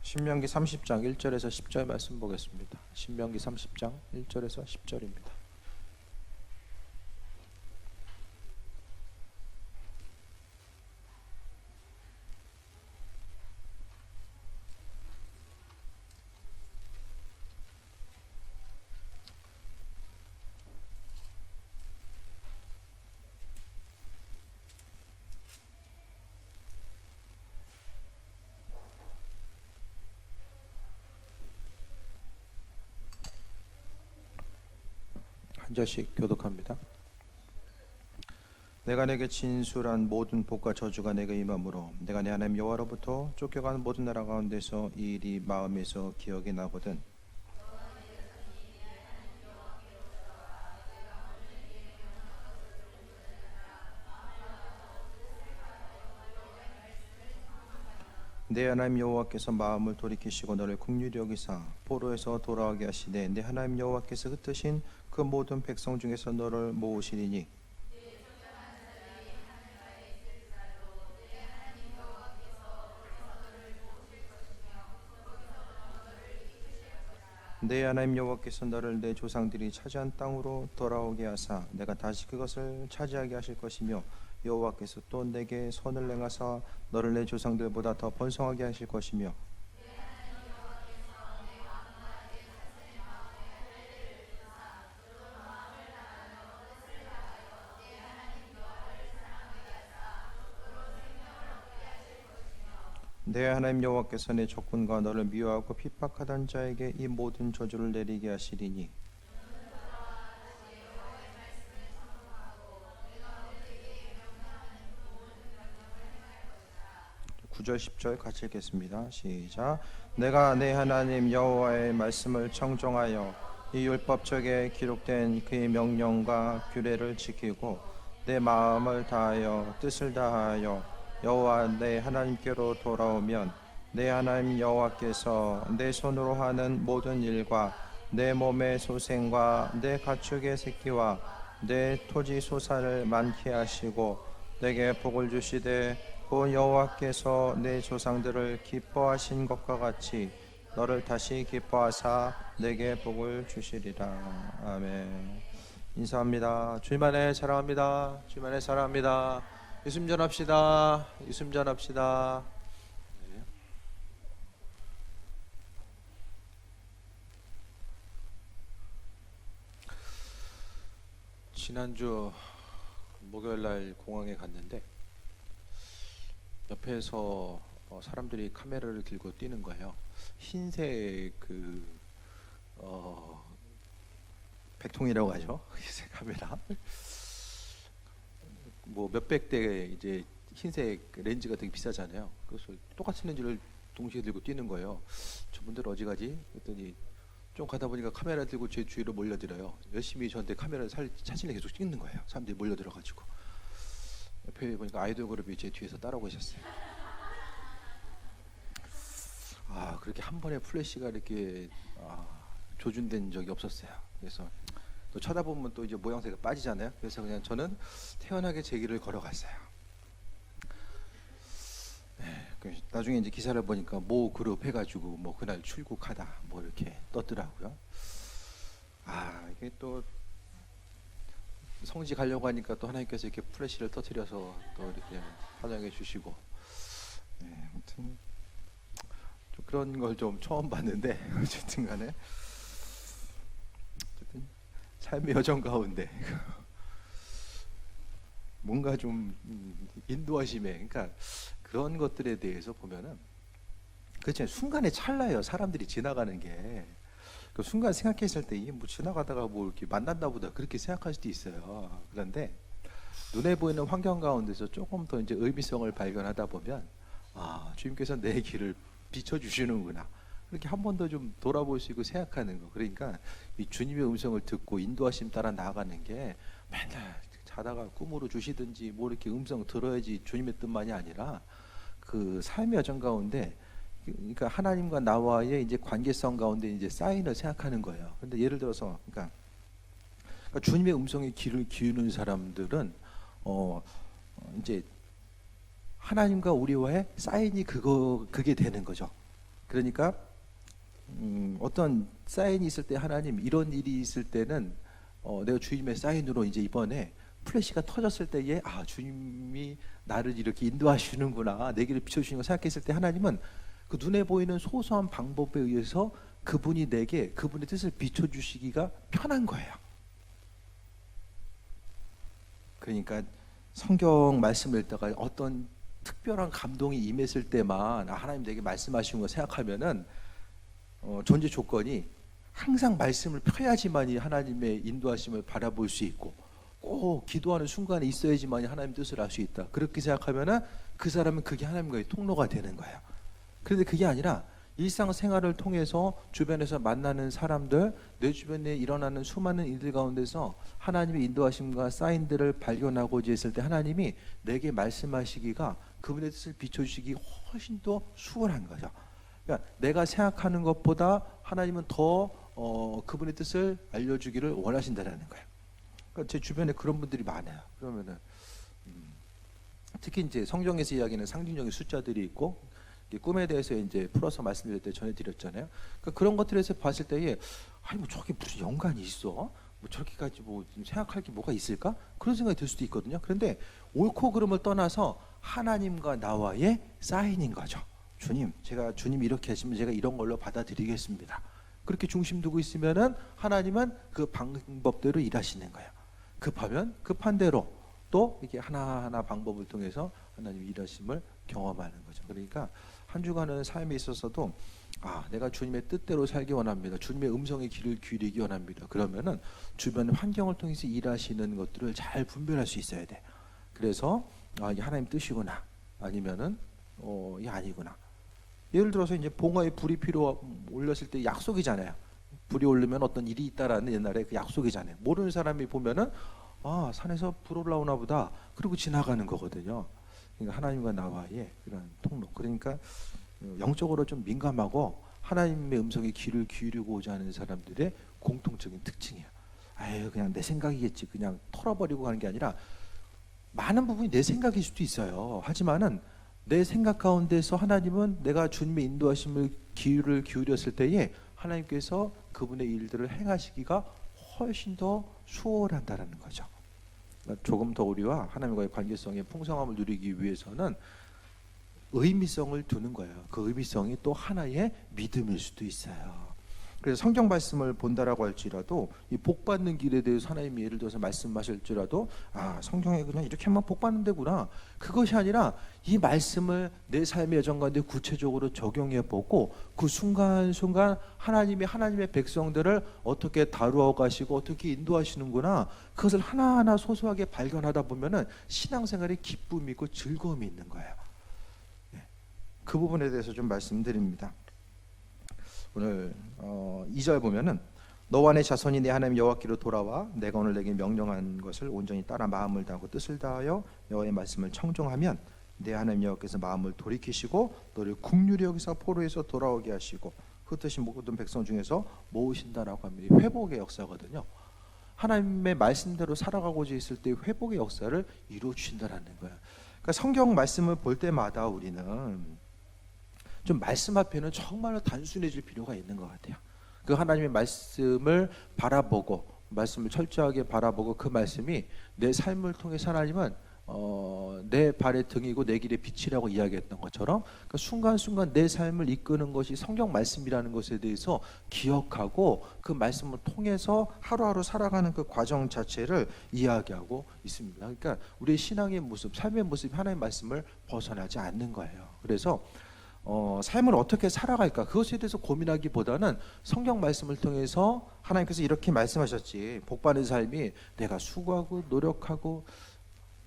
신명기 30장 1절에서 10절 말씀 보겠습니다. 신명기 30장 1절에서 10절입니다. 한 절씩 교독합니다. 내가 내게 진술한 모든 복과 저주가 내게 임함으로 내가 내 하나님 여호와로부터 쫓겨가는 모든 나라 가운데서 이 일이 마음에서 기억이 나거든. 내 하나님 여호와께서 마음을 돌이키시고 너를 긍휼히 여기사 포로에서 돌아오게 하시되 내 하나님 여호와께서 흩으신 그 모든 백성 중에서 너를 모으시리니 내 하나님 여호와께서 너를 내 조상들이 차지한 땅으로 돌아오게 하사 내가 다시 그것을 차지하게 하실 것이며 여호와께서 또 내게 손을 행하사 너를 내 조상들보다 더 번성하게 하실 것이며 내 하나님 여호와께서 내 적군과 너를 미워하고 핍박하던 자에게 이 모든 저주를 내리게 하시리니 9절 10절 같이 읽겠습니다. 시작. 내가 내 하나님 여호와의 말씀을 청종하여 이 율법책에 기록된 그의 명령과 규례를 지키고 내 마음을 다하여 뜻을 다하여 여호와 내 하나님께로 돌아오면 내 하나님 여호와께서 내 손으로 하는 모든 일과 내 몸의 소생과 내 가축의 새끼와 내 토지 소산을 많게 하시고 내게 복을 주시되 그 여호와께서 내 조상들을 기뻐하신 것과 같이 너를 다시 기뻐하사 내게 복을 주시리라. 아멘. 인사합니다. 주님 안에 사랑합니다. 주님 안에 사랑합니다. 예수님 전합시다. 예수님 전합시다. 네. 지난주 목요일날 공항에 갔는데 옆에서 사람들이 카메라를 들고 뛰는 거예요. 흰색 백통이라고 하죠. 흰색 카메라. 뭐 몇백 대 이제 흰색 렌즈가 되게 비싸잖아요. 그래서 똑같은 렌즈를 동시에 들고 뛰는 거예요. 저분들 어디 가지? 그랬더니 좀 가다 보니까 카메라 들고 제 주위로 몰려들어요. 열심히 저한테 카메라 사진을 계속 찍는 거예요. 사람들이 몰려들어가지고. 옆에 보니까 아이돌 그룹이 제 뒤에서 따라오고 계셨어요. 그렇게 한 번에 플래시가 이렇게 조준된 적이 없었어요. 그래서 또 쳐다보면 또 이제 모양새가 빠지잖아요. 그래서 그냥 저는 태연하게 제 길을 걸어갔어요. 네, 나중에 이제 기사를 보니까 모 그룹 해가지고 뭐 그날 출국하다 뭐 이렇게 떴더라고요. 이게 또 성지 가려고 하니까 또 하나님께서 이렇게 플래시를 터뜨려서 또 이렇게 환영해 주시고, 네, 아무튼 좀 그런 걸 좀 처음 봤는데 어쨌든간에 삶의 여정 가운데 뭔가 좀 인도하심에, 그러니까 그런 것들에 대해서 보면은 그렇죠. 순간에 찰나요. 사람들이 지나가는 게. 그 순간 생각했을 때 이게 뭐 지나가다가 뭐 이렇게 만났나 보다 그렇게 생각할 수도 있어요. 그런데 눈에 보이는 환경 가운데서 조금 더 이제 의미성을 발견하다 보면 주님께서 내 길을 비춰주시는구나. 그렇게 한 번 더 좀 돌아볼 수 있고 생각하는 거. 그러니까 이 주님의 음성을 듣고 인도하심 따라 나아가는 게 맨날 자다가 꿈으로 주시든지 뭐 이렇게 음성 들어야지 주님의 뜻만이 아니라 그 삶의 여정 가운데, 그러니까 하나님과 나와의 이제 관계성 가운데 이제 사인을 생각하는 거예요. 근데 예를 들어서 그러니까 주님의 음성에 귀를 기우는 사람들은 이제 하나님과 우리와의 사인이 그게 되는 거죠. 그러니까 어떤 사인이 있을 때 하나님 이런 일이 있을 때는 내가 주님의 사인으로 이제 이번에 플래시가 터졌을 때에 주님이 나를 이렇게 인도하시는구나, 내 길을 비춰주시는 거 생각했을 때 하나님은 그 눈에 보이는 소소한 방법에 의해서 그분이 내게 그분의 뜻을 비춰주시기가 편한 거예요. 그러니까 성경 말씀을 읽다가 어떤 특별한 감동이 임했을 때만 하나님 내게 말씀하시는 거 생각하면은 존재 조건이 항상 말씀을 펴야지만이 하나님의 인도하심을 바라볼 수 있고 꼭 기도하는 순간에 있어야지만이 하나님 뜻을 알 수 있다. 그렇게 생각하면은 그 사람은 그게 하나님과의 통로가 되는 거예요. 그런데 그게 아니라 일상생활을 통해서 주변에서 만나는 사람들, 내 주변에 일어나는 수많은 일들 가운데서 하나님의 인도하심과 사인들을 발견하고자 했을 때 하나님이 내게 말씀하시기가 그분의 뜻을 비춰주시기 훨씬 더 수월한 거죠. 그러니까 내가 생각하는 것보다 하나님은 더 그분의 뜻을 알려주기를 원하신다는 거예요. 그러니까 제 주변에 그런 분들이 많아요. 그러면은 특히 이제 성경에서 이야기하는 상징적인 숫자들이 있고 꿈에 대해서 이제 풀어서 말씀드릴 때 전해드렸잖아요. 그러니까 그런 것들에서 봤을 때에 뭐 저게 무슨 연관이 있어? 뭐 저렇게까지 뭐 생각할 게 뭐가 있을까? 그런 생각이 들 수도 있거든요. 그런데 옳고 그름을 떠나서 하나님과 나와의 사인인 거죠. 주님, 제가 주님 이렇게 하시면 제가 이런 걸로 받아들이겠습니다. 그렇게 중심 두고 있으면은 하나님은 그 방법대로 일하시는 거예요. 급하면 급한 대로 또 이렇게 하나하나 방법을 통해서 하나님 일하심을 경험하는 거죠. 그러니까 한 주간의 삶에 있어서도 내가 주님의 뜻대로 살기 원합니다. 주님의 음성의 귀를 기울이기 원합니다. 그러면은 주변 환경을 통해서 일하시는 것들을 잘 분별할 수 있어야 돼. 그래서 이게 하나님 뜻이구나, 아니면은 이게 아니구나. 예를 들어서 이제 봉화에 불이 올렸을 때 약속이잖아요. 불이 오르면 어떤 일이 있다라는 옛날에 그 약속이잖아요. 모르는 사람이 보면은 산에서 불 올라오나 보다, 그리고 지나가는 거거든요. 그러니까 하나님과 나와의 그런 통로. 그러니까 영적으로 좀 민감하고 하나님의 음성에 귀를 기울이고자 하는 사람들의 공통적인 특징이에요. 그냥 내 생각이겠지, 그냥 털어버리고 가는 게 아니라 많은 부분이 내 생각일 수도 있어요. 하지만은 내 생각 가운데서 하나님은 내가 주님의 인도하심을 귀를 기울였을 때에 하나님께서 그분의 일들을 행하시기가 훨씬 더 수월한다라는 거죠. 조금 더 우리와 하나님과의 관계성의 풍성함을 누리기 위해서는 의미성을 두는 거예요. 그 의미성이 또 하나의 믿음일 수도 있어요. 그래서 성경 말씀을 본다라고 할지라도 이 복 받는 길에 대해서 하나님이 예를 들어서 말씀하실지라도 성경에 그냥 이렇게 하면 복 받는 데구나, 그것이 아니라 이 말씀을 내 삶의 여정 가운데 구체적으로 적용해 보고 그 순간순간 하나님의 백성들을 어떻게 다루어 가시고 어떻게 인도하시는구나, 그것을 하나하나 소소하게 발견하다 보면은 신앙생활에 기쁨이 있고 즐거움이 있는 거예요. 그 부분에 대해서 좀 말씀드립니다. 오늘 2절 보면은 너와 내 자손이 내 하나님 여호와께로 돌아와 내가 오늘 내게 명령한 것을 온전히 따라 마음을 다하고 뜻을 다하여 여호와의 말씀을 청종하면 내 하나님 여호와께서 마음을 돌이키시고 너를 긍휼히 여기사 포로에서 돌아오게 하시고 흩으신 모든 백성 중에서 모으신다라고 합니다. 회복의 역사거든요. 하나님의 말씀대로 살아가고자 했을 때 회복의 역사를 이루어 주신다라는 거예요. 그러니까 성경 말씀을 볼 때마다 우리는 좀 말씀 앞에는 정말로 단순해질 필요가 있는 것 같아요. 그 하나님의 말씀을 바라보고 말씀을 철저하게 바라보고 그 말씀이 내 삶을 통해서 하나님은 내 발의 등이고 내 길의 빛이라고 이야기했던 것처럼 그 순간순간 내 삶을 이끄는 것이 성경 말씀이라는 것에 대해서 기억하고 그 말씀을 통해서 하루하루 살아가는 그 과정 자체를 이야기하고 있습니다. 그러니까 우리의 신앙의 모습, 삶의 모습이 하나님의 말씀을 벗어나지 않는 거예요. 그래서 삶을 어떻게 살아갈까, 그것에 대해서 고민하기보다는 성경 말씀을 통해서 하나님께서 이렇게 말씀하셨지, 복받는 삶이 내가 수고하고 노력하고,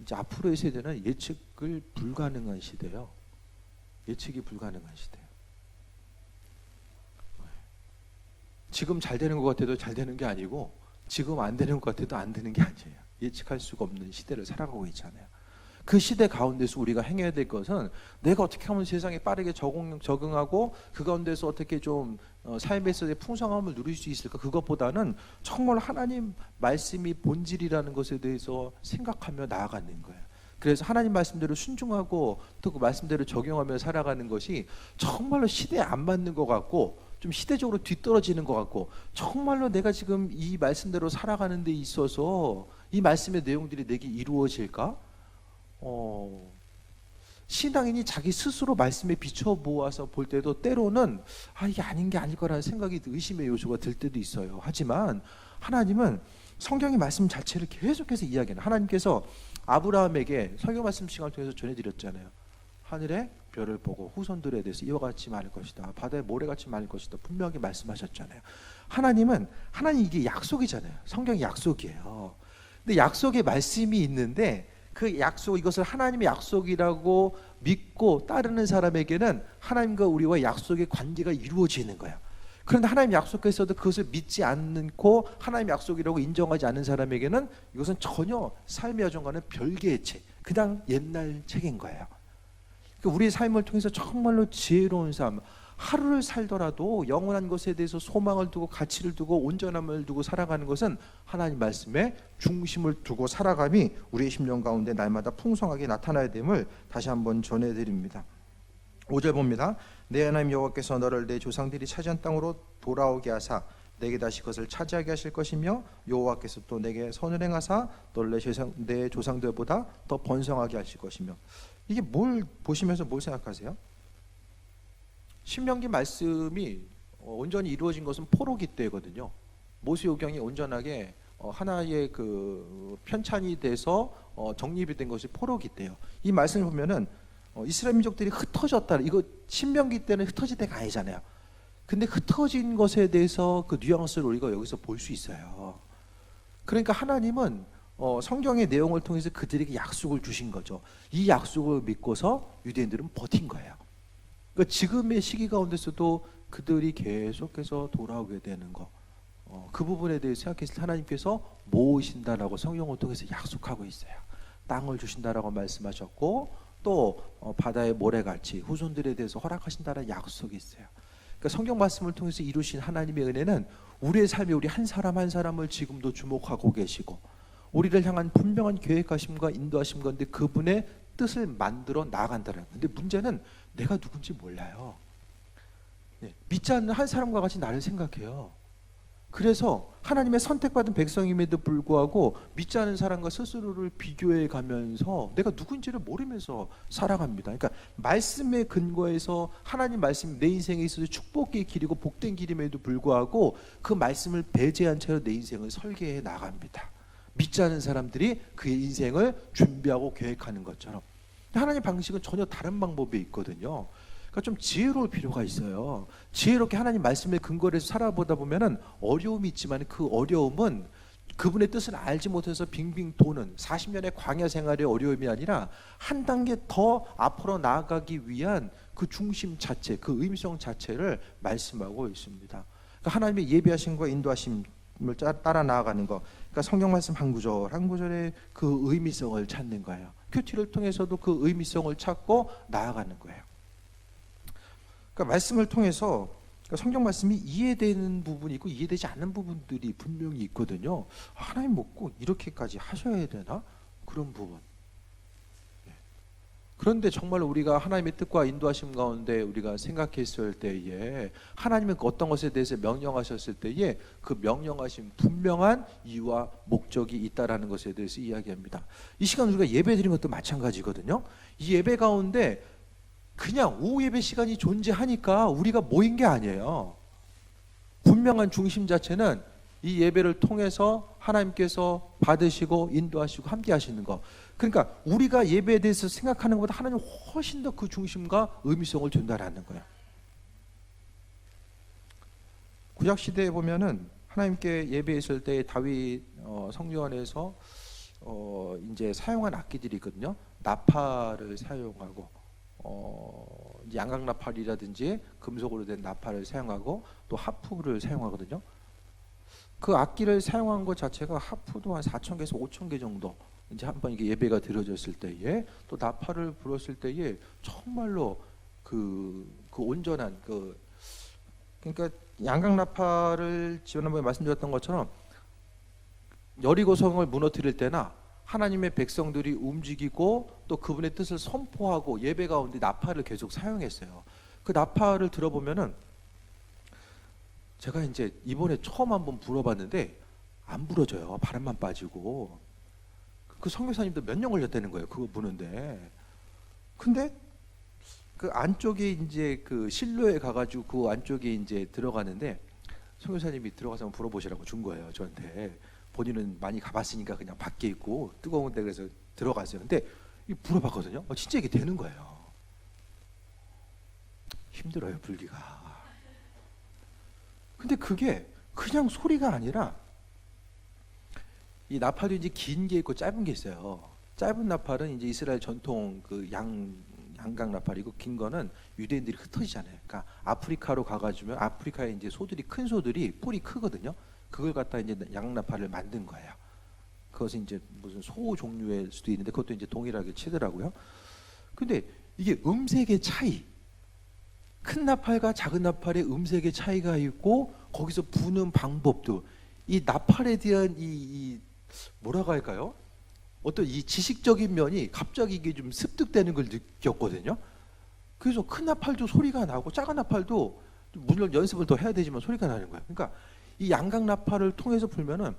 이제 앞으로의 세대는 예측을 불가능한 시대예요. 예측이 불가능한 시대예요. 지금 잘 되는 것 같아도 잘 되는 게 아니고 지금 안 되는 것 같아도 안 되는 게 아니에요. 예측할 수가 없는 시대를 살아가고 있잖아요. 그 시대 가운데서 우리가 행해야 될 것은 내가 어떻게 하면 세상에 빠르게 적응하고 그 가운데서 어떻게 좀 삶에서의 풍성함을 누릴 수 있을까, 그것보다는 정말 하나님 말씀이 본질이라는 것에 대해서 생각하며 나아가는 거예요. 그래서 하나님 말씀대로 순종하고 또 그 말씀대로 적용하며 살아가는 것이 정말로 시대에 안 맞는 것 같고 좀 시대적으로 뒤떨어지는 것 같고, 정말로 내가 지금 이 말씀대로 살아가는 데 있어서 이 말씀의 내용들이 내게 이루어질까? 신앙인이 자기 스스로 말씀에 비춰 보아서 볼 때도 때로는 이게 아닌 게 아닐 거라는 생각이, 의심의 요소가 들 때도 있어요. 하지만 하나님은 성경의 말씀 자체를 계속해서 이야기해요. 하나님께서 아브라함에게 성경 말씀 시간을 통해서 전해드렸잖아요. 하늘의 별을 보고 후손들에 대해서 이와 같이 말할 것이다, 바다의 모래같이 말할 것이다, 분명히 말씀하셨잖아요. 하나님 이게 약속이잖아요. 성경이 약속이에요. 근데 약속의 말씀이 있는데 그 약속, 이것을 하나님의 약속이라고 믿고 따르는 사람에게는 하나님과 우리와 약속의 관계가 이루어지는 거예요. 그런데 하나님 약속에서도 그것을 믿지 않고 하나님 약속이라고 인정하지 않는 사람에게는 이것은 전혀 삶의 여정과는 별개의 책, 그냥 옛날 책인 거예요. 그러니까 우리의 삶을 통해서 정말로 지혜로운 삶, 하루를 살더라도 영원한 것에 대해서 소망을 두고 가치를 두고 온전함을 두고 살아가는 것은 하나님 말씀에 중심을 두고 살아감이 우리의 심령 가운데 날마다 풍성하게 나타나야 됨을 다시 한번 전해드립니다. 5절 봅니다. 내 하나님 여호와께서 너를 내 조상들이 차지한 땅으로 돌아오게 하사 내게 다시 그것을 차지하게 하실 것이며 여호와께서 또 내게 선을 행하사 너를 내 조상들보다 더 번성하게 하실 것이며. 이게 뭘 보시면서 뭘 생각하세요? 신명기 말씀이 온전히 이루어진 것은 포로기 때거든요. 모세오경이 온전하게 하나의 그 편찬이 돼서 정립이 된 것이 포로기 때요. 이 말씀을 보면은 이스라엘 민족들이 흩어졌다. 이거 신명기 때는 흩어진 데가 아니잖아요. 근데 흩어진 것에 대해서 그 뉘앙스를 우리가 여기서 볼 수 있어요. 그러니까 하나님은 성경의 내용을 통해서 그들에게 약속을 주신 거죠. 이 약속을 믿고서 유대인들은 버틴 거예요. 그러니까 지금의 시기 가운데서도 그들이 계속해서 돌아오게 되는 거, 그 부분에 대해서 생각했을 때 하나님께서 모으신다라고 성경을 통해서 약속하고 있어요. 땅을 주신다라고 말씀하셨고 또 바다의 모래같이 후손들에 대해서 허락하신다는 약속이 있어요. 그러니까 성경 말씀을 통해서 이루신 하나님의 은혜는 우리의 삶에 우리 한 사람 한 사람을 지금도 주목하고 계시고 우리를 향한 분명한 계획하심과 인도하심 가운데 그분의 뜻을 만들어 나아간다는. 근데 문제는 내가 누군지 몰라요. 믿지 않는 한 사람과 같이 나를 생각해요. 그래서 하나님의 선택받은 백성임에도 불구하고 믿지 않은 사람과 스스로를 비교해 가면서 내가 누군지를 모르면서 살아갑니다. 그러니까 말씀의 근거에서 하나님 말씀이 내 인생에 있어서 축복의 길이고 복된 길임에도 불구하고 그 말씀을 배제한 채로 내 인생을 설계해 나갑니다. 믿지 않은 사람들이 그의 인생을 준비하고 계획하는 것처럼. 하나님의 방식은 전혀 다른 방법이 있거든요. 그러니까 좀 지혜로울 필요가 있어요. 지혜롭게 하나님 말씀에 근거를 해서 살아보다 보면은 어려움이 있지만 그 어려움은 그분의 뜻을 알지 못해서 빙빙 도는 40년의 광야 생활의 어려움이 아니라 한 단계 더 앞으로 나아가기 위한 그 중심 자체, 그 의미성 자체를 말씀하고 있습니다. 그러니까 하나님의 예비하심과 인도하심을 따라 나아가는 거. 그러니까 성경 말씀 한 구절 한 구절의 그 의미성을 찾는 거예요. 큐티를 통해서도 그 의미성을 찾고 나아가는 거예요. 그러니까 말씀을 통해서 성경 말씀이 이해되는 부분이 있고 이해되지 않는 부분들이 분명히 있거든요. 하나님 먹고 이렇게까지 하셔야 되나? 그런 부분. 그런데 정말 우리가 하나님의 뜻과 인도하심 가운데 우리가 생각했을 때에 하나님은 어떤 것에 대해서 명령하셨을 때에 그 명령하신 분명한 이유와 목적이 있다라는 것에 대해서 이야기합니다. 이 시간 우리가 예배 드린 것도 마찬가지거든요. 이 예배 가운데 그냥 오후 예배 시간이 존재하니까 우리가 모인 게 아니에요. 분명한 중심 자체는 이 예배를 통해서 하나님께서 받으시고 인도하시고 함께 하시는 거. 그러니까 우리가 예배에 대해서 생각하는 것보다 하나님 훨씬 더 그 중심과 의미성을 준다라는 거예요. 구약 시대에 보면은 하나님께 예배했을 때 다윗 성전 안에서 이제 사용한 악기들이 있거든요. 나팔을 사용하고 양각 나팔이라든지 금속으로 된 나팔을 사용하고 또 하프를 사용하거든요. 그 악기를 사용한 것 자체가 하프도 한 4,000개에서 5,000개 정도 이제 한번 이게 예배가 드려졌을 때에 또 나팔을 불었을 때에 정말로 그 온전한 그러니까 양각 나팔을 지난번에 말씀드렸던 것처럼 여리고 성을 무너뜨릴 때나 하나님의 백성들이 움직이고 또 그분의 뜻을 선포하고 예배 가운데 나팔을 계속 사용했어요. 그 나팔을 들어보면은 제가 이제 이번에 처음 한번 불어봤는데 안 부러져요. 바람만 빠지고. 그 선교사님도 몇 년 걸렸다는 거예요. 그거 부는데. 근데 그 안쪽에 이제 그 실로에 가가지고 그 안쪽에 이제 들어가는데 선교사님이 들어가서 한번 불어보시라고 준 거예요. 저한테. 본인은 많이 가봤으니까 그냥 밖에 있고 뜨거운데 그래서 들어갔어요. 근데 이 불어봤거든요. 진짜 이게 되는 거예요. 힘들어요, 불기가. 근데 그게 그냥 소리가 아니라 이 나팔도 이제 긴 게 있고 짧은 게 있어요. 짧은 나팔은 이제 이스라엘 전통 그 양각 나팔이고 긴 거는 유대인들이 흩어지잖아요. 그러니까 아프리카로 가가지고 아프리카에 이제 소들이 큰 소들이 뿔이 크거든요. 그걸 갖다 이제 양나팔을 만든 거예요. 그것은 이제 무슨 소 종류일 수도 있는데 그것도 이제 동일하게 치더라고요. 근데 이게 음색의 차이, 큰 나팔과 작은 나팔의 음색의 차이가 있고 거기서 부는 방법도 이 나팔에 대한 이 뭐라고 할까요? 어떤 이 지식적인 면이 갑자기 이게 좀 습득되는 걸 느꼈거든요. 그래서 큰 나팔도 소리가 나고 작은 나팔도 물론 연습을 더 해야 되지만 소리가 나는 거예요. 그러니까 이 양각 나팔을 통해서 불면은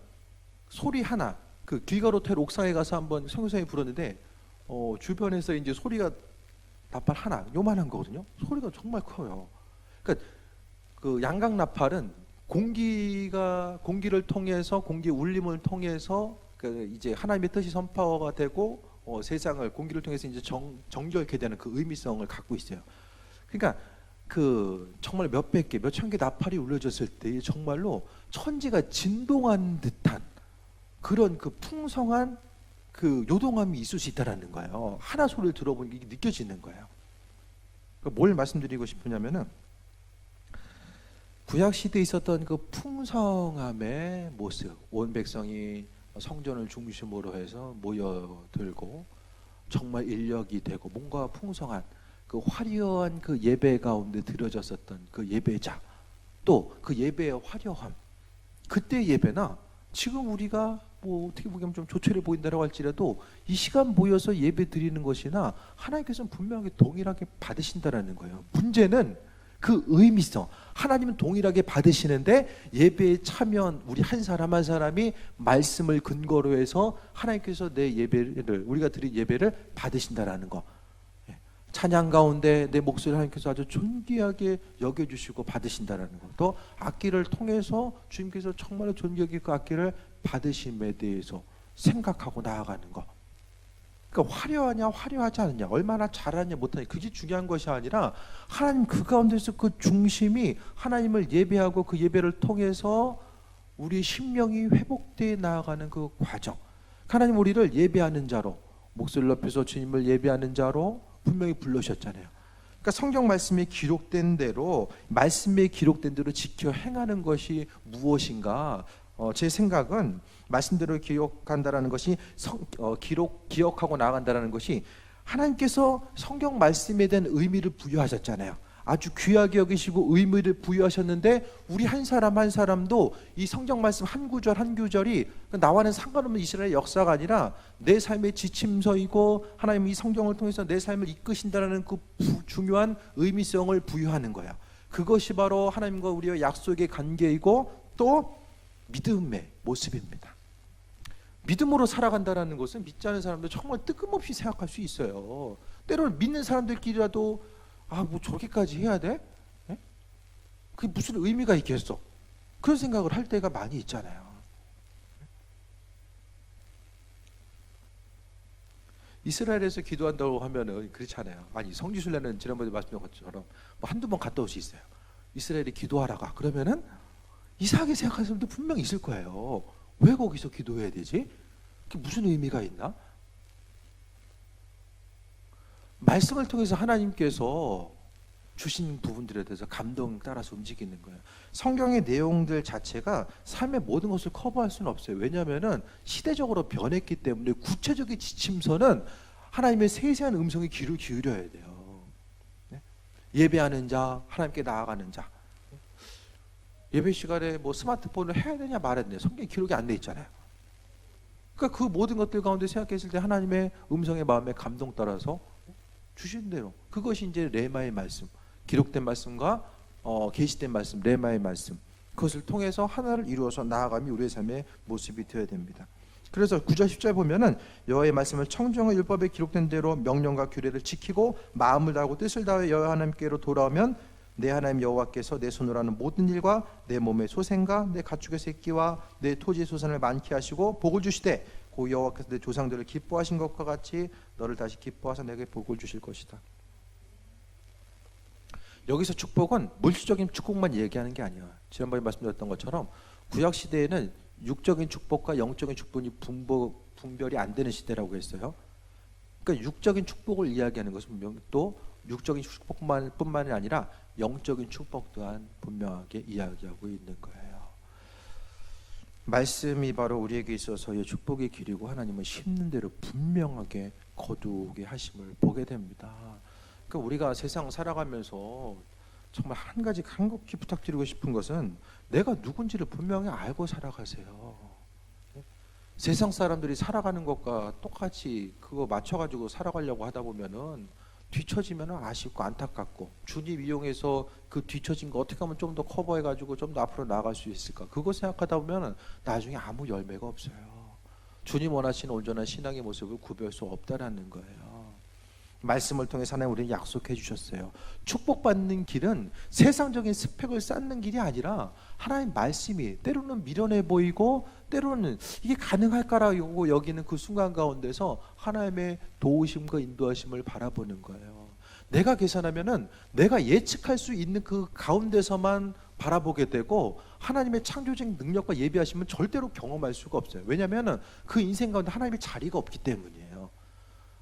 소리 하나, 그 길가로 텔 옥상에 가서 한번 선교사님이 불었는데 주변에서 이제 소리가 나팔 하나 요만한 거거든요. 소리가 정말 커요. 그러니까 그 양각 나팔은 공기를 통해서 공기 울림을 통해서 그 이제 하나님의 뜻이 선포가 되고 세상을 공기를 통해서 이제 정결케 되는 그 의미성을 갖고 있어요. 그러니까 그 정말 몇백 개, 몇천 개 나팔이 울려졌을 때 정말로 천지가 진동한 듯한 그런 그 풍성한 그 요동함이 있을 수 있다라는 거예요. 하나 소리를 들어보니 이게 느껴지는 거예요. 그러니까 뭘 말씀드리고 싶으냐면은 구약 시대에 있었던 그 풍성함의 모습, 온 백성이 성전을 중심으로 해서 모여들고 정말 인력이 되고 뭔가 풍성한 그 화려한 그 예배 가운데 드려졌었던 그 예배자, 또 그 예배의 화려함, 그때 예배나 지금 우리가 뭐 어떻게 보면 좀 조촐해 보인다라고 할지라도 이 시간 모여서 예배 드리는 것이나 하나님께서는 분명하게 동일하게 받으신다라는 거예요. 문제는 그 의미성, 하나님은 동일하게 받으시는데 예배에 참여한 우리 한 사람 한 사람이 말씀을 근거로 해서 하나님께서 내 예배를, 우리가 드린 예배를 받으신다라는 거. 찬양 가운데 내 목소리를 하나님께서 아주 존귀하게 여겨주시고 받으신다라는 것. 또 악기를 통해서 주님께서 정말로 존귀하게 그 악기를 받으심에 대해서 생각하고 나아가는 것. 그러니까 화려하냐 화려하지 않느냐, 얼마나 잘하냐 못하냐, 그게 중요한 것이 아니라 하나님 그 가운데서 그 중심이 하나님을 예배하고 그 예배를 통해서 우리 심령이 회복되어 나아가는 그 과정. 하나님 우리를 예배하는 자로, 목소리를 높여서 주님을 예배하는 자로 분명히 불러주셨잖아요. 그러니까 성경 말씀에 기록된 대로, 말씀에 기록된 대로 지켜 행하는 것이 무엇인가? 제 생각은 말씀대로 기억한다라는 것이 기억하고 나아간다라는 것이 하나님께서 성경 말씀에 대한 의미를 부여하셨잖아요. 아주 귀하게 여기시고 의미를 부여하셨는데 우리 한 사람 한 사람도 이 성경 말씀 한 구절 한 구절이 나와는 상관없는 이스라엘 역사가 아니라 내 삶의 지침서이고 하나님이 이 성경을 통해서 내 삶을 이끄신다는 그 중요한 의미성을 부여하는 거예요. 그것이 바로 하나님과 우리의 약속의 관계이고 또 믿음의 모습입니다. 믿음으로 살아간다는 것은 믿지 않는 사람들 정말 뜨끔없이 생각할 수 있어요. 때로는 믿는 사람들끼리라도 뭐 저렇게까지 해야 돼? 네? 그게 무슨 의미가 있겠어? 그런 생각을 할 때가 많이 있잖아요. 이스라엘에서 기도한다고 하면은 그렇지 않아요. 아니 성지순례는 지난번에 말씀드린 것처럼 뭐 한두 번 갔다 올 수 있어요. 이스라엘이 기도하라가 그러면은 이상하게 생각하는 사람도 분명히 있을 거예요. 왜 거기서 기도해야 되지? 그게 무슨 의미가 있나? 말씀을 통해서 하나님께서 주신 부분들에 대해서 감동 따라서 움직이는 거예요. 성경의 내용들 자체가 삶의 모든 것을 커버할 수는 없어요. 왜냐하면 시대적으로 변했기 때문에 구체적인 지침서는 하나님의 세세한 음성에 귀를 기울여야 돼요. 네? 예배하는 자, 하나님께 나아가는 자. 예배 시간에 뭐 스마트폰을 해야 되냐 말아야 되냐 성경에 기록이 안 돼 있잖아요. 그러니까 그 모든 것들 가운데 생각했을 때 하나님의 음성의 마음에 감동 따라서 주신 대로, 그것이 이제 레마의 말씀, 기록된 말씀과 계시된 말씀, 레마의 말씀, 그것을 통해서 하나를 이루어서 나아감이 우리의 삶의 모습이 되어야 됩니다. 그래서 9절 10절 보면은 여호와의 말씀을 청정한 율법에 기록된 대로 명령과 규례를 지키고 마음을 다하고 뜻을 다하여 여호와 하나님께로 돌아오면 내 하나님 여호와께서 내 손으로 하는 모든 일과 내 몸의 소생과 내 가축의 새끼와 내 토지의 소산을 많게 하시고 복을 주시되 고 여호와께서 내 조상들을 기뻐하신 것과 같이 너를 다시 기뻐하사 내게 복을 주실 것이다. 여기서 축복은 물질적인 축복만 얘기하는 게 아니야. 지난번에 말씀드렸던 것처럼 구약 시대에는 육적인 축복과 영적인 축복이 분별이 안 되는 시대라고 했어요. 그러니까 육적인 축복을 이야기하는 것은 또 육적인 축복뿐만이 아니라 영적인 축복 또한 분명하게 이야기하고 있는 거예요. 말씀이 바로 우리에게 있어서의 축복의 길이고 하나님은 심는 대로 분명하게 거두게 하심을 보게 됩니다. 그러니까 우리가 세상 살아가면서 정말 한 가지 간곡히 부탁드리고 싶은 것은 내가 누군지를 분명히 알고 살아가세요. 세상 사람들이 살아가는 것과 똑같이 그거 맞춰가지고 살아가려고 하다 보면은 뒤처지면 아쉽고 안타깝고, 주님 이용해서 그 뒤처진 거 어떻게 하면 좀 더 커버해가지고 좀 더 앞으로 나아갈 수 있을까, 그거 생각하다 보면 나중에 아무 열매가 없어요. 주님 원하시는 온전한 신앙의 모습을 구별할 수 없다라는 거예요. 말씀을 통해 하나님 우리는 약속해 주셨어요. 축복받는 길은 세상적인 스펙을 쌓는 길이 아니라 하나님 말씀이 때로는 미련해 보이고 때로는 이게 가능할까라고 여기는 그 순간 가운데서 하나님의 도우심과 인도하심을 바라보는 거예요. 내가 계산하면은 내가 예측할 수 있는 그 가운데서만 바라보게 되고 하나님의 창조적 능력과 예비하심은 절대로 경험할 수가 없어요. 왜냐하면 그 인생 가운데 하나님의 자리가 없기 때문이에요.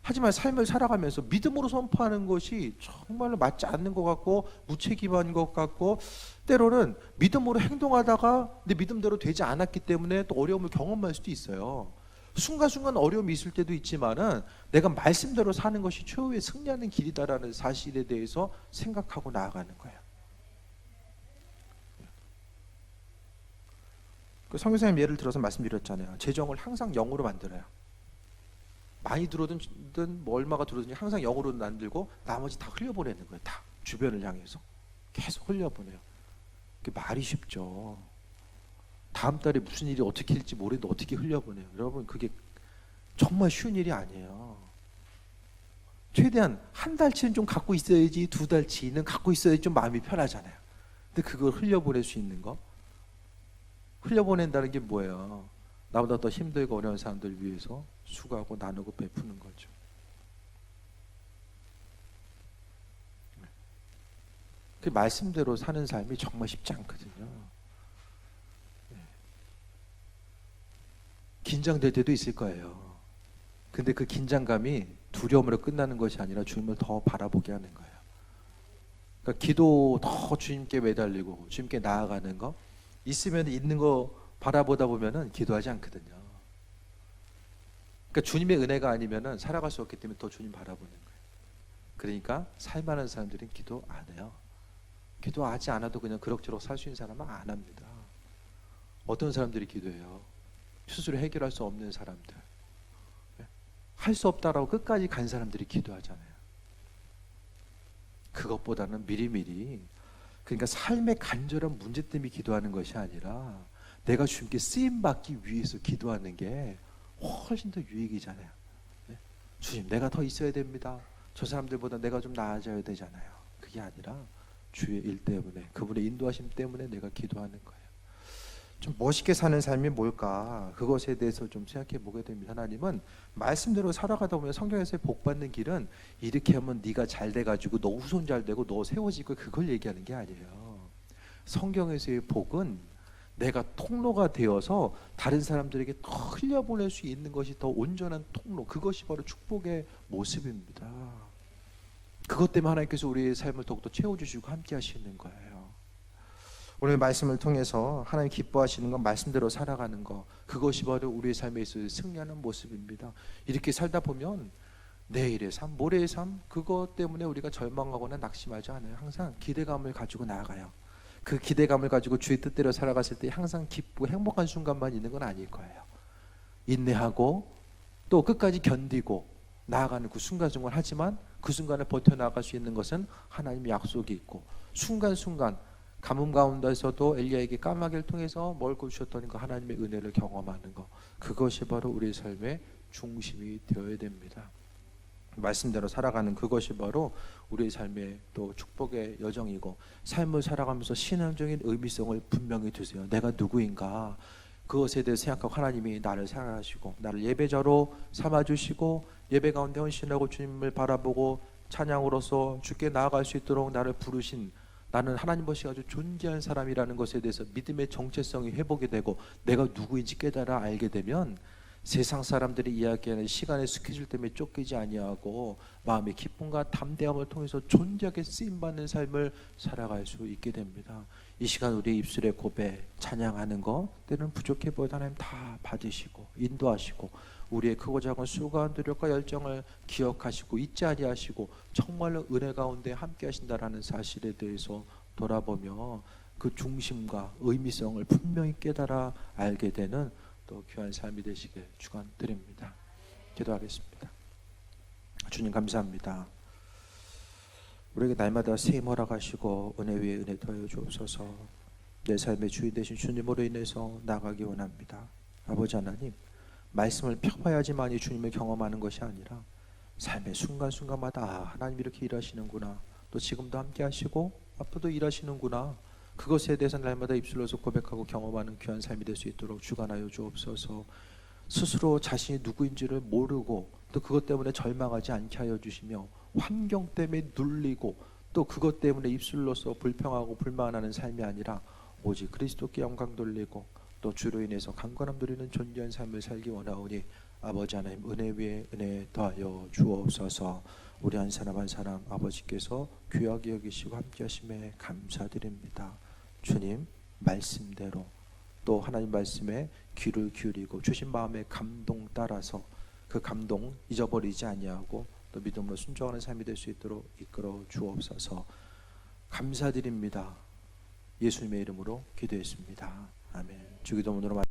하지만 삶을 살아가면서 믿음으로 선포하는 것이 정말로 맞지 않는 것 같고 무책임한 것 같고 때로는 믿음으로 행동하다가 내 믿음대로 되지 않았기 때문에 또 어려움을 경험할 수도 있어요. 순간순간 어려움이 있을 때도 있지만은 내가 말씀대로 사는 것이 최후의 승리하는 길이다라는 사실에 대해서 생각하고 나아가는 거예요. 그 선교사님 예를 들어서 말씀드렸잖아요. 재정을 항상 0으로 만들어요. 많이 들어오든 뭐 얼마가 들어오든지 항상 0으로 만들고 나머지 다 흘려보내는 거예요. 다 주변을 향해서 계속 흘려보내요. 그게 말이 쉽죠. 다음 달에 무슨 일이 어떻게 일지 모르는데 어떻게 흘려보내요. 여러분 그게 정말 쉬운 일이 아니에요. 최대한 한 달치는 좀 갖고 있어야지, 두 달치는 갖고 있어야지 좀 마음이 편하잖아요. 근데 그걸 흘려보낼 수 있는 거, 흘려보낸다는 게 뭐예요? 나보다 더 힘들고 어려운 사람들 위해서 수고하고 나누고 베푸는 거죠. 그 말씀대로 사는 삶이 정말 쉽지 않거든요. 긴장될 때도 있을 거예요. 근데 그 긴장감이 두려움으로 끝나는 것이 아니라 주님을 더 바라보게 하는 거예요. 그러니까 기도 더 주님께 매달리고 주님께 나아가는 거, 있으면 있는 거 바라보다 보면은 기도하지 않거든요. 그러니까 주님의 은혜가 아니면은 살아갈 수 없기 때문에 더 주님 바라보는 거예요. 그러니까 살만한 사람들은 기도 안 해요. 기도하지 않아도 그냥 그럭저럭 살 수 있는 사람은 안 합니다. 어떤 사람들이 기도해요? 스스로 해결할 수 없는 사람들, 할 수 없다라고 끝까지 간 사람들이 기도하잖아요. 그것보다는 미리미리, 그러니까 삶의 간절한 문제 때문에 기도하는 것이 아니라 내가 주님께 쓰임받기 위해서 기도하는 게 훨씬 더 유익이잖아요. 주님, 내가 더 있어야 됩니다. 저 사람들보다 내가 좀 나아져야 되잖아요. 그게 아니라 주의 일 때문에, 그분의 인도하심 때문에 내가 기도하는 거예요. 좀 멋있게 사는 삶이 뭘까? 그것에 대해서 좀 생각해 보게 됩니다. 하나님은 말씀대로 살아가다 보면 성경에서의 복 받는 길은 이렇게 하면 네가 잘 돼가지고 너 후손 잘 되고 너 세워지고 그걸 얘기하는 게 아니에요. 성경에서의 복은 내가 통로가 되어서 다른 사람들에게 더 흘려보낼 수 있는 것이 더 온전한 통로, 그것이 바로 축복의 모습입니다. 그것 때문에 하나님께서 우리의 삶을 더욱더 채워주시고 함께 하시는 거예요. 오늘 말씀을 통해서 하나님 기뻐하시는 것, 말씀대로 살아가는 것, 그것이 바로 우리의 삶에 있어서 승리하는 모습입니다. 이렇게 살다 보면 내일의 삶, 모레의 삶, 그것 때문에 우리가 절망하거나 낙심하지 않아요. 항상 기대감을 가지고 나아가요. 그 기대감을 가지고 주의 뜻대로 살아갔을 때 항상 기쁘고 행복한 순간만 있는 건 아닐 거예요. 인내하고 또 끝까지 견디고 나아가는 그 순간순간, 하지만 그 순간을 버텨나갈 수 있는 것은 하나님의 약속이 있고, 순간순간 가뭄 가운데서도 엘리야에게 까마귀를 통해서 먹을 주셨더니 그 하나님의 은혜를 경험하는 것, 그것이 바로 우리의 삶의 중심이 되어야 됩니다. 말씀대로 살아가는 그것이 바로 우리의 삶의 또 축복의 여정이고, 삶을 살아가면서 신앙적인 의미성을 분명히 두세요. 내가 누구인가, 그것에 대해 생각하고 하나님이 나를 사랑하시고 나를 예배자로 삼아주시고 예배 가운데 헌신하고 주님을 바라보고 찬양으로서 주께 나아갈 수 있도록 나를 부르신, 나는 하나님 것이 아주 존재한 사람이라는 것에 대해서 믿음의 정체성이 회복이 되고 내가 누구인지 깨달아 알게 되면 세상 사람들이 이야기하는 시간의 스케줄 때문에 쫓기지 아니하고 마음의 기쁨과 담대함을 통해서 존재하게 쓰임받는 삶을 살아갈 수 있게 됩니다. 이 시간 우리 입술의 고백, 찬양하는 것 때는 부족해 보여도 하나님 다 받으시고 인도하시고 우리의 크고 작은 수고한 노력과 열정을 기억하시고 잊지 아니하시고 정말로 은혜 가운데 함께 하신다라는 사실에 대해서 돌아보며 그 중심과 의미성을 분명히 깨달아 알게 되는 또 귀한 삶이 되시길 축원드립니다. 기도하겠습니다. 주님 감사합니다. 우리에게 날마다 새 허락하시고 은혜 위에 은혜 더하여 주옵소서. 내 삶의 주인 되신 주님으로 인해서 나가기 원합니다. 아버지 하나님, 말씀을 펴봐야지만이 주님을 경험하는 것이 아니라 삶의 순간순간마다 하나님 이렇게 일하시는구나, 또 지금도 함께 하시고 앞으로도 일하시는구나, 그것에 대해서 날마다 입술로서 고백하고 경험하는 귀한 삶이 될 수 있도록 주관하여 주옵소서. 스스로 자신이 누구인지를 모르고 또 그것 때문에 절망하지 않게 하여 주시며 환경 때문에 눌리고 또 그것 때문에 입술로서 불평하고 불만하는 삶이 아니라 오직 그리스도께 영광 돌리고 또 주로 인해서 강건함 누리는 존귀한 삶을 살기 원하오니 아버지 하나님 은혜 위에 은혜 더하여 주옵소서. 우리 한 사람 한 사람 아버지께서 귀하게 여기시고 함께 하심에 감사드립니다. 주님 말씀대로 또 하나님 말씀에 귀를 기울이고 주신 마음의 감동 따라서 그 감동 잊어버리지 아니하고 또 믿음으로 순종하는 삶이 될 수 있도록 이끌어 주옵소서. 감사드립니다. 예수님의 이름으로 기도했습니다. 아멘. 주기도문으로